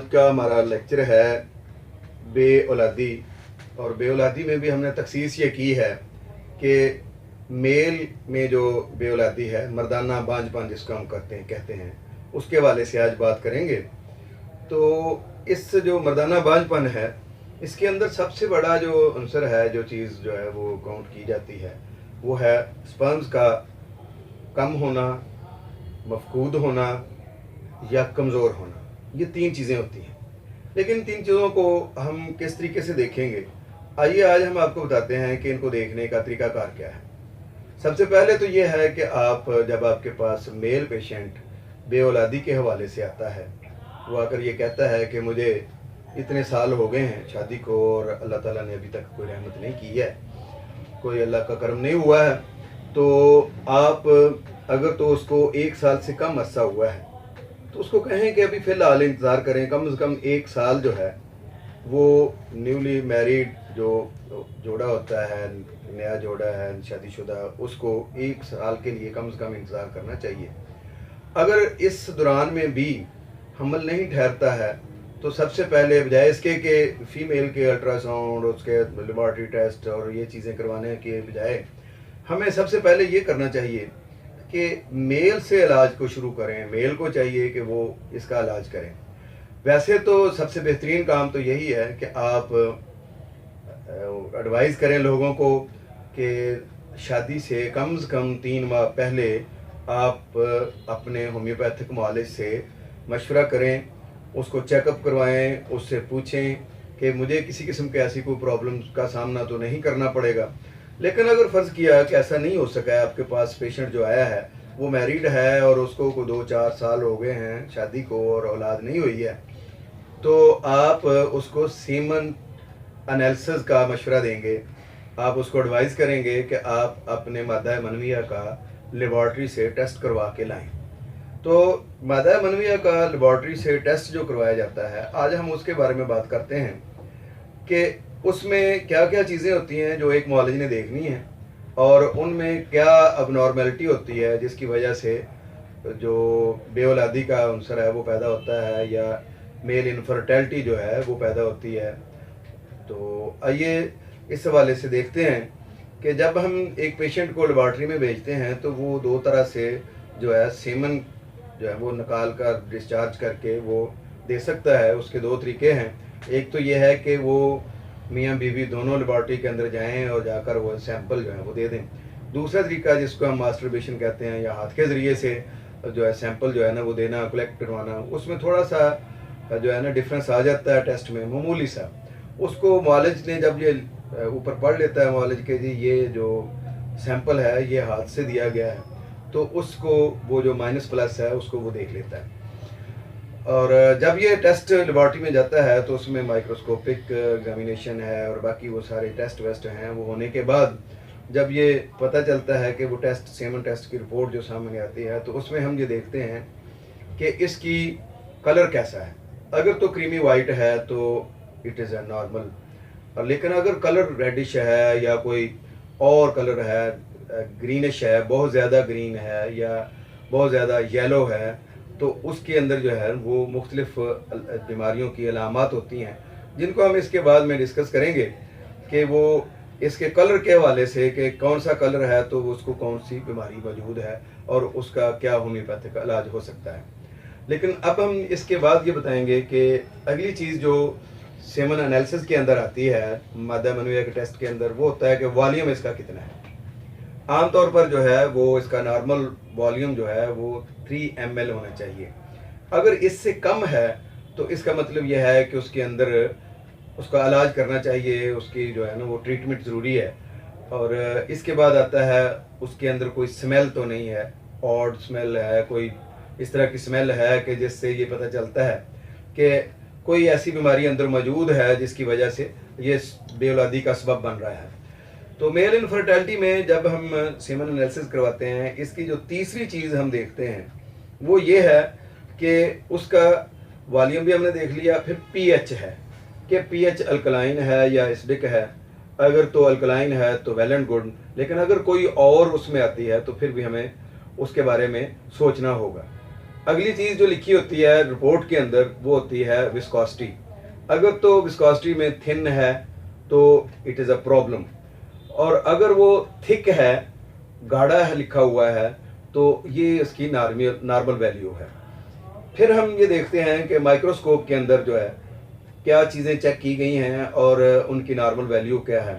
का हमारा लेक्चर है बे औलादी, और बे औलादी में भी हमने तखसीस ये की है कि मेल में जो बे औलादी है, मर्दाना बांझपन जिसको हम कहते हैं, उसके हवाले से आज बात करेंगे। तो इस जो मर्दाना बांझपन है, इसके अंदर सबसे बड़ा जो अंसर है, जो चीज़ जो है वो काउंट की जाती है, वो है स्पर्म्स का कम होना, मफकूद होना या कमज़ोर होना। ये तीन चीज़ें होती हैं। लेकिन तीन चीज़ों को हम किस तरीके से देखेंगे, आइए आज हम आपको बताते हैं कि इनको देखने का तरीकाकार क्या है। सबसे पहले तो ये है कि जब आपके पास मेल पेशेंट बे औलादी के हवाले से आता है, वो आकर ये कहता है कि मुझे इतने साल हो गए हैं शादी को और अल्लाह ताला ने अभी तक कोई रहमत नहीं की है, कोई अल्लाह का करम नहीं हुआ है, तो आप अगर तो उसको 1 साल से कम अरसा हुआ है तो उसको कहें कि अभी फ़िलहाल इंतज़ार करें, कम से कम 1 साल जो है वो न्यूली मैरिड जो जोड़ा होता है, नया जोड़ा है शादीशुदा, उसको 1 साल के लिए कम से कम इंतज़ार करना चाहिए। अगर इस दौरान में भी हमल नहीं ठहरता है तो सबसे पहले बजाय इसके कि फ़ीमेल के अल्ट्रासाउंड, उसके लेबॉरेटरी टेस्ट और ये चीज़ें करवाने के बजाय हमें सबसे पहले ये करना चाहिए कि मेल से इलाज को शुरू करें। मेल को चाहिए कि वो इसका इलाज करें। वैसे तो सबसे बेहतरीन काम तो यही है कि आप एडवाइस करें लोगों को कि शादी से कम 3 माह पहले आप अपने होम्योपैथिक मुआलिज से मशवरा करें, उसको चेकअप करवाएं, उससे पूछें कि मुझे किसी किस्म की ऐसी कोई प्रॉब्लम का सामना तो नहीं करना पड़ेगा। लेकिन अगर फ़र्ज़ किया कि ऐसा नहीं हो सका है, आपके पास पेशेंट जो आया है वो मैरिड है और उसको कोई 2-4 साल हो गए हैं शादी को और औलाद नहीं हुई है, तो आप उसको सीमन एनालिसिस का मशवरा देंगे। आप उसको एडवाइस करेंगे कि आप अपने मादा मनविया का लेबॉरेटरी से टेस्ट करवा के लाएं। तो मादा मनविया का लेबॉरेटरी से टेस्ट जो करवाया जाता है, आज हम उसके बारे में बात करते हैं कि उसमें क्या क्या चीज़ें होती हैं जो एक मुआलिज ने देखनी है और उनमें क्या अबनॉर्मेलिटी होती है जिसकी वजह से जो बे औलादी का अंसर है वो पैदा होता है या मेल इनफर्टिलिटी जो है वो पैदा होती है। तो आइए इस हवाले से देखते हैं कि जब हम एक पेशेंट को लेबॉरेटरी में भेजते हैं तो वो 2 तरह से जो है सीमन जो है वो निकाल कर डिस्चार्ज करके वो दे सकता है। उसके 2 तरीके हैं। एक तो ये है कि वो मियाँ बीवी दोनों लेबॉरेटरी के अंदर जाएं और जाकर वो सैंपल जो है वो दे दें। दूसरा तरीका जिसको हम मास्टरबेशन कहते हैं या हाथ के ज़रिए से जो है सैंपल जो है ना वो देना, कलेक्ट करवाना, उसमें थोड़ा सा जो है ना डिफरेंस आ जाता है टेस्ट में, मामूली सा। उसको मुआलिज ने जब ये ऊपर पढ़ लेता है मुआलिज के जी ये जो सैंपल है ये हाथ से दिया गया है, तो उसको वो जो माइनस प्लस है उसको वो देख लेता है। और जब ये टेस्ट लेबॉरेटरी में जाता है तो उसमें माइक्रोस्कोपिक एग्जामिनेशन है और बाकी वो सारे टेस्ट वेस्ट हैं। वो होने के बाद जब ये पता चलता है कि वो टेस्ट सीमन टेस्ट की रिपोर्ट जो सामने आती है तो उसमें हम ये देखते हैं कि इसकी कलर कैसा है। अगर तो क्रीमी वाइट है तो इट इज़ अ नॉर्मल, और लेकिन अगर कलर रेडिश है या कोई और कलर है, ग्रीनिश है, बहुत ज़्यादा ग्रीन है या बहुत ज़्यादा येलो है, तो उसके अंदर जो है वो मुख्तलिफ बीमारियों की अलामात होती हैं जिनको हम इसके बाद में डिस्कस करेंगे कि वो इसके कलर के हवाले से कि कौन सा कलर है तो उसको कौन सी बीमारी मौजूद है और उसका क्या होम्योपैथिक इलाज हो सकता है। लेकिन अब हम इसके बाद ये बताएंगे कि अगली चीज़ जो सेमन एनालिसिस के अंदर आती है मादा मनविया के टेस्ट के अंदर, वो होता है कि वॉल्यूम इसका कितना है। आमतौर पर जो है वो इसका नॉर्मल वॉल्यूम जो है वो 3 ml होना चाहिए। अगर इससे कम है तो इसका मतलब यह है कि उसके अंदर उसका इलाज करना चाहिए, उसकी जो है ना वो ट्रीटमेंट ज़रूरी है। और इसके बाद आता है उसके अंदर कोई स्मेल तो नहीं है, ऑड स्मेल है, कोई इस तरह की स्मेल है कि जिससे ये पता चलता है कि कोई ऐसी बीमारी अंदर मौजूद है जिसकी वजह से ये बे औलादी का सबब बन रहा है। तो मेल इनफर्टिलिटी में जब हम सीमन एनालिसिस करवाते हैं, इसकी जो तीसरी चीज़ हम देखते हैं वो ये है कि उसका वॉल्यूम भी हमने देख लिया, फिर पीएच है कि पीएच अल्कलाइन है या एसिडिक है। अगर तो अल्कलाइन है तो वेल एंड गुड, लेकिन अगर कोई और उसमें आती है तो फिर भी हमें उसके बारे में सोचना होगा। अगली चीज़ जो लिखी होती है रिपोर्ट के अंदर वो होती है विस्कोसिटी। अगर तो विस्कोसिटी में थिन है तो इट इज़ अ प्रॉब्लम, और अगर वो थिक है, गाढ़ा है लिखा हुआ है, तो ये इसकी नॉर्मल वैल्यू है। फिर हम ये देखते हैं कि माइक्रोस्कोप के अंदर जो है क्या चीज़ें चेक की गई हैं और उनकी नॉर्मल वैल्यू क्या है।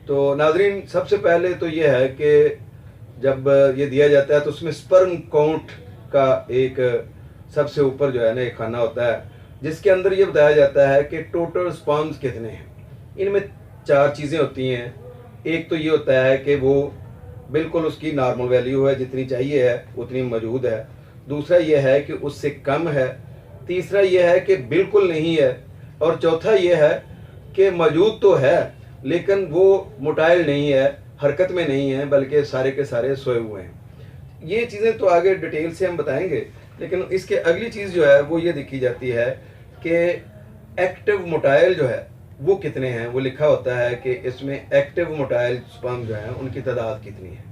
तो नाजरीन, सबसे पहले तो ये है कि जब ये दिया जाता है तो उसमें स्पर्म काउंट का एक सबसे ऊपर जो है ना एक खाना होता है, जिसके अंदर ये बताया जाता है कि टोटल स्पर्म्स कितने हैं। इनमें 4 चीज़ें होती हैं। एक तो ये होता है कि वो बिल्कुल उसकी नॉर्मल वैल्यू है, जितनी चाहिए है उतनी मौजूद है। दूसरा ये है कि उससे कम है। तीसरा ये है कि बिल्कुल नहीं है। और चौथा ये है कि मौजूद तो है लेकिन वो मोटाइल नहीं है, हरकत में नहीं है, बल्कि सारे के सारे सोए हुए हैं। ये चीज़ें तो आगे डिटेल से हम बताएंगे, लेकिन इसके अगली चीज़ जो है वो ये देखी जाती है कि एक्टिव मोटाइल जो है वो कितने हैं। वो लिखा होता है कि इसमें एक्टिव मोटाइल स्पर्म जो हैं उनकी तादाद कितनी है।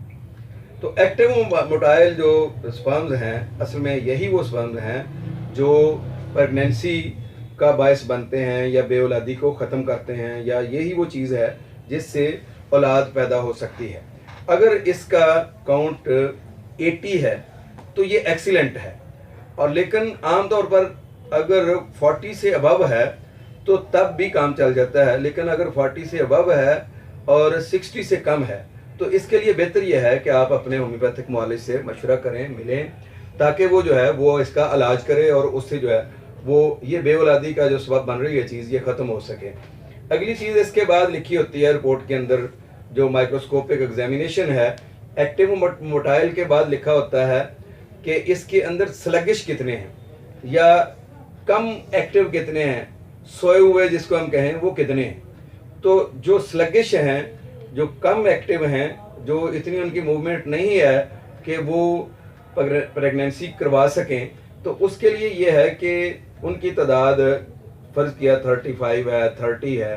तो एक्टिव मोटाइल जो स्पर्म्स हैं, असल में यही वो स्पर्म्स हैं जो प्रेगनेंसी का बायस बनते हैं या बेऔलादी को ख़त्म करते हैं, या यही वो चीज़ है जिससे औलाद पैदा हो सकती है। अगर इसका काउंट 80 है तो ये एक्सीलेंट है, और लेकिन आम तौर पर अगर 40 से अबव है तो तब भी काम चल जाता है। लेकिन अगर 40 से अबव है और 60 से कम है तो इसके लिए बेहतर यह है कि आप अपने होम्योपैथिक मुआलिज से मशवरा करें, मिलें, ताकि वो जो है वो इसका इलाज करे और उससे जो है वो ये बेऔलादी का जो सबब बन रही है चीज़, ये ख़त्म हो सके। अगली चीज़ इसके बाद लिखी होती है रिपोर्ट के अंदर, जो माइक्रोस्कोपिक एग्जामिनेशन है, एक्टिव मोटाइल के बाद लिखा होता है कि इसके अंदर स्लगिश कितने हैं या कम एक्टिव कितने हैं, सोए हुए जिसको हम कहें वो कितने हैं। तो जो स्लगिश हैं, जो कम एक्टिव हैं, जो इतनी उनकी मूवमेंट नहीं है कि वो प्रेगनेंसी करवा सकें, तो उसके लिए ये है कि उनकी तादाद फ़र्ज़ किया 35 है, 30 है,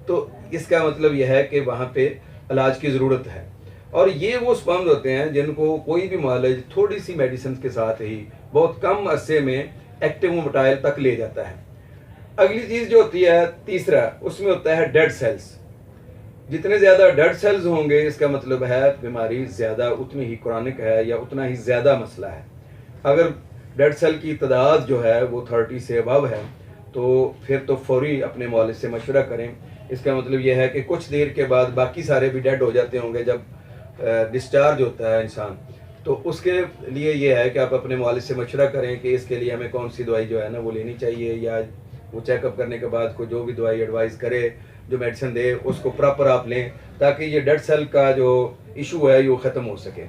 तो इसका मतलब यह है कि वहाँ पे इलाज की ज़रूरत है। और ये वो स्पर्म्स होते हैं जिनको कोई भी मुआलिज थोड़ी सी मेडिसिन के साथ ही बहुत कम अरसे में एक्टिव मोटाइल तक ले जाता है। अगली चीज़ जो होती है तीसरा, उसमें होता है डेड सेल्स। जितने ज़्यादा डेड सेल्स होंगे इसका मतलब है बीमारी ज़्यादा उतनी ही क्रॉनिक है या उतना ही ज़्यादा मसला है। अगर डेड सेल की तादाद जो है वो 30 से अबव है तो फिर तो फौरी अपने मुआलिज से मशवरा करें। इसका मतलब यह है कि कुछ देर के बाद बाकी सारे भी डेड हो जाते होंगे जब डिस्चार्ज होता है इंसान। तो उसके लिए ये है कि आप अपने मुआलिज से मशवरा करें कि इसके लिए हमें कौन सी दवाई जो है ना वो लेनी चाहिए, या वो चेकअप करने के बाद को जो भी दवाई एडवाइस करे, जो मेडिसिन दे, उसको प्रॉपर आप लें ताकि ये डेड सेल का जो इशू है वो ख़त्म हो सके।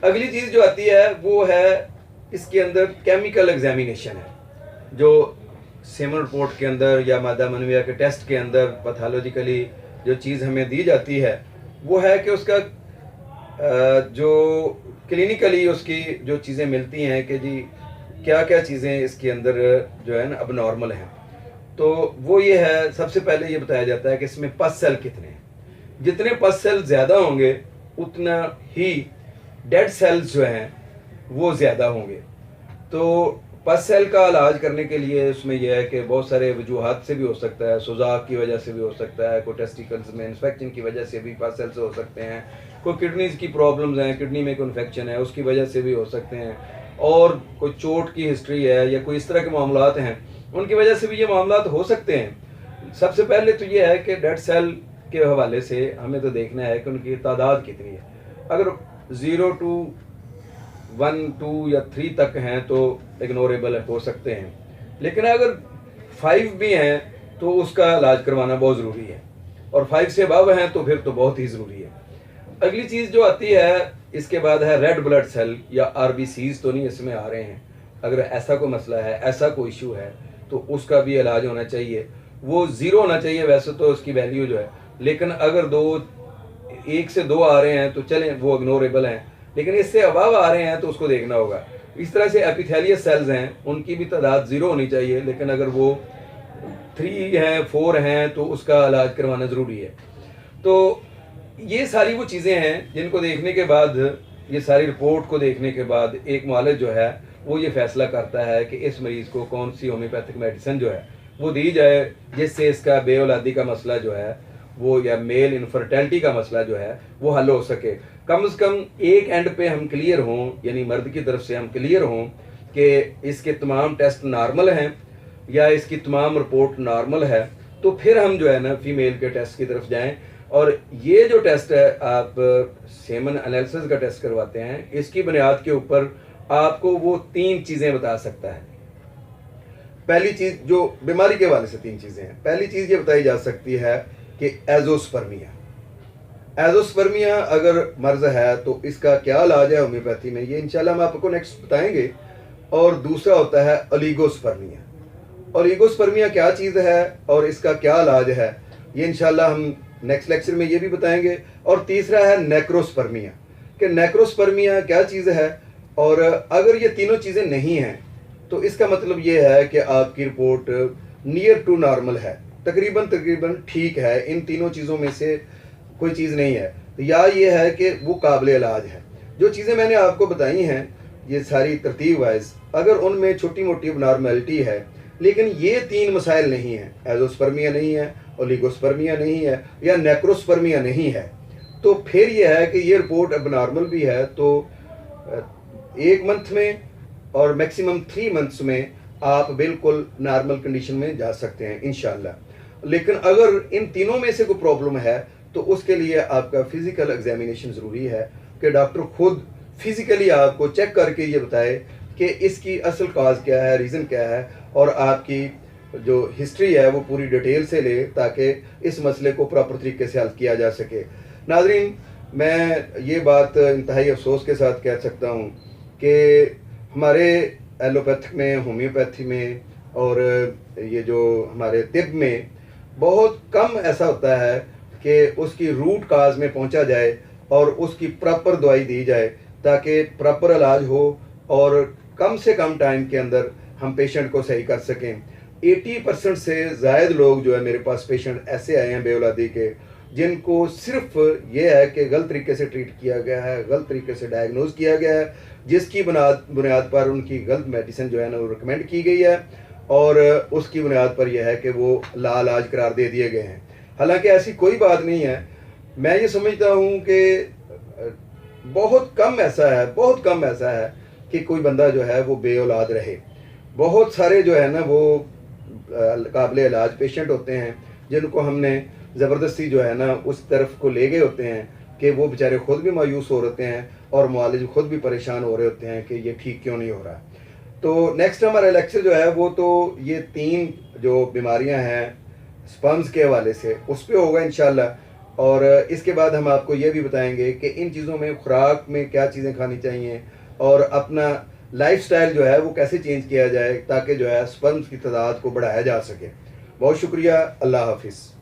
अगली चीज़ जो आती है वो है इसके अंदर केमिकल एग्जामिनेशन है, जो सेमन रिपोर्ट के अंदर या मादा मनविया के टेस्ट के अंदर पैथोलॉजिकली जो चीज़ हमें दी जाती है वो है कि उसका जो क्लिनिकली उसकी जो चीज़ें मिलती हैं कि जी क्या क्या चीज़ें इसके अंदर जो है ना अब नॉर्मल हैं। तो वो ये है, सबसे पहले ये बताया जाता है कि इसमें पस सेल कितने हैं। जितने पस सेल ज़्यादा होंगे उतना ही डेड सेल्स जो हैं वो ज़्यादा होंगे। तो पस सेल का इलाज करने के लिए उसमें यह है कि बहुत सारे वजूहात से भी हो सकता है, सुजाक की वजह से भी हो सकता है, कोई टेस्टिकल्स में इन्फेक्शन की वजह से भी पस सेल से हो सकते हैं, कोई किडनीज की प्रॉब्लम्स हैं, किडनी में कोई इन्फेक्शन है उसकी वजह से भी हो सकते हैं, और कोई चोट की हिस्ट्री है या कोई इस तरह के मामलात हैं उनकी वजह से भी ये मामलात हो सकते हैं। सबसे पहले तो ये है कि डेड सेल के हवाले से हमें तो देखना है कि उनकी तादाद कितनी है। अगर 0 to 1, 2 या 3 तक हैं तो इग्नोरेबल हो सकते हैं, लेकिन अगर 5 भी हैं तो उसका इलाज करवाना बहुत ज़रूरी है, और 5 से अबव हैं तो फिर तो बहुत ही ज़रूरी है। अगली चीज़ जो आती है इसके बाद है रेड ब्लड सेल या RBCs तो नहीं इसमें आ रहे हैं। अगर ऐसा कोई मसला है, ऐसा कोई इशू है तो उसका भी इलाज होना चाहिए। वो 0 होना चाहिए वैसे तो उसकी वैल्यू जो है, लेकिन अगर 1 से 2 आ रहे हैं तो चलें, वो इग्नोरेबल हैं, लेकिन इससे अबव आ रहे हैं तो उसको देखना होगा। इस तरह से एपिथेलियस सेल्स हैं, उनकी भी तादाद 0 होनी चाहिए, लेकिन अगर वो 3 हैं, 4 हैं तो उसका इलाज करवाना ज़रूरी है। तो ये सारी वो चीज़ें हैं जिनको देखने के बाद, ये सारी रिपोर्ट को देखने के बाद एक मुआलिज जो है वो ये फैसला करता है कि इस मरीज़ को कौन सी होम्योपैथिक मेडिसिन जो है वो दी जाए, जिससे इसका बेऔलादी का मसला जो है वो, या मेल इनफर्टिलिटी का मसला जो है वो हल हो सके। कम से कम एक एंड पे हम क्लियर हों, यानी मर्द की तरफ से हम क्लियर हों कि इसके तमाम टेस्ट नॉर्मल हैं या इसकी तमाम रिपोर्ट नॉर्मल है, तो फिर हम जो है ना फीमेल के टेस्ट की तरफ जाएं। और ये जो टेस्ट है, आप सेमन एनालिसिस का टेस्ट करवाते हैं, इसकी बुनियाद के ऊपर आपको वो 3 चीज़ें बता सकता है। पहली चीज़ जो बीमारी के हवाले से 3 चीज़ें हैं। पहली चीज़ ये बताई जा सकती है कि एजोस्पर्मिया, एजोस्पर्मिया अगर मर्ज है तो इसका क्या इलाज है होम्योपैथी में, ये इंशाल्लाह हम आपको नेक्स्ट बताएंगे। और दूसरा होता है ओलिगोस्पर्मिया, ओलिगोस्पर्मिया क्या चीज़ है और इसका क्या इलाज है, ये इंशाल्लाह हम नेक्स्ट लेक्चर में ये भी बताएंगे। और तीसरा है नेक्रोस्पर्मिया, कि नेक्रोस्पर्मिया क्या चीज़ है, और अगर ये तीनों चीज़ें नहीं हैं तो इसका मतलब ये है कि आपकी रिपोर्ट नियर टू नॉर्मल है, तकरीबन ठीक है, इन तीनों चीज़ों में से कोई चीज़ नहीं है, या ये है कि वो काबिल इलाज है। जो चीज़ें मैंने आपको बताई हैं ये सारी तरतीब वाइज, अगर उनमें छोटी मोटी नॉर्मेलिटी है लेकिन ये 3 मसाइल नहीं है, एजोस्पर्मिया नहीं है, ओलिगोस्पर्मिया नहीं है या नेक्रोस्पर्मिया नहीं है, तो फिर यह है कि ये रिपोर्ट अब नॉर्मल भी है, तो 1 मंथ में और मैक्सिमम 3 मंथ्स में आप बिल्कुल नॉर्मल कंडीशन में जा सकते हैं इंशाल्लाह। लेकिन अगर इन तीनों में से कोई प्रॉब्लम है तो उसके लिए आपका फिज़िकल एग्जामिनेशन ज़रूरी है, कि डॉक्टर खुद फिज़िकली आपको चेक करके ये बताए कि इसकी असल काज क्या है, रीज़न क्या है, और आपकी जो हिस्ट्री है वो पूरी डिटेल से ले, ताकि इस मसले को प्रॉपर तरीके से हल किया जा सके। नाज़रीन, मैं ये बात इंतहाई अफसोस के साथ कह सकता हूँ कि हमारे एलोपैथिक में, होम्योपैथी में और ये जो हमारे तिब में बहुत कम ऐसा होता है कि उसकी रूट काज में पहुंचा जाए और उसकी प्रॉपर दवाई दी जाए, ताकि प्रॉपर इलाज हो और कम से कम टाइम के अंदर हम पेशेंट को सही कर सकें। 80% से ज़ायद लोग जो है मेरे पास पेशेंट ऐसे आए हैं बेऔलादी के, जिनको सिर्फ ये है कि गलत तरीके से ट्रीट किया गया है, गलत तरीके से डायग्नोज किया गया है, जिसकी बुनियाद पर उनकी गलत मेडिसिन जो है ना वो रिकमेंड की गई है, और उसकी बुनियाद पर यह है कि वो लाइलाज करार दे दिए गए हैं। हालांकि ऐसी कोई बात नहीं है। मैं ये समझता हूँ कि बहुत कम ऐसा है कि कोई बंदा जो है वो बेऔलाद रहे। बहुत सारे जो है ना वो काबिल इलाज पेशेंट होते हैं जिनको हमने ज़बरदस्ती जो है ना उस तरफ को ले गए होते हैं कि वो बेचारे खुद भी मायूस हो रहे हैं और मुआलिज खुद भी परेशान हो रहे होते हैं कि ये ठीक क्यों नहीं हो रहा। तो नेक्स्ट हमारा लेक्चर जो है वो तो ये 3 जो बीमारियां हैं स्पर्म्स के हवाले से उस पर होगा इंशाल्लाह। और इसके बाद हम आपको ये भी बताएंगे कि इन चीज़ों में खुराक में क्या चीज़ें खानी चाहिए और अपना लाइफस्टाइल जो है वो कैसे चेंज किया जाए, ताकि जो है स्पर्म्स की तादाद को बढ़ाया जा सके। बहुत शुक्रिया। अल्लाह हाफिज़।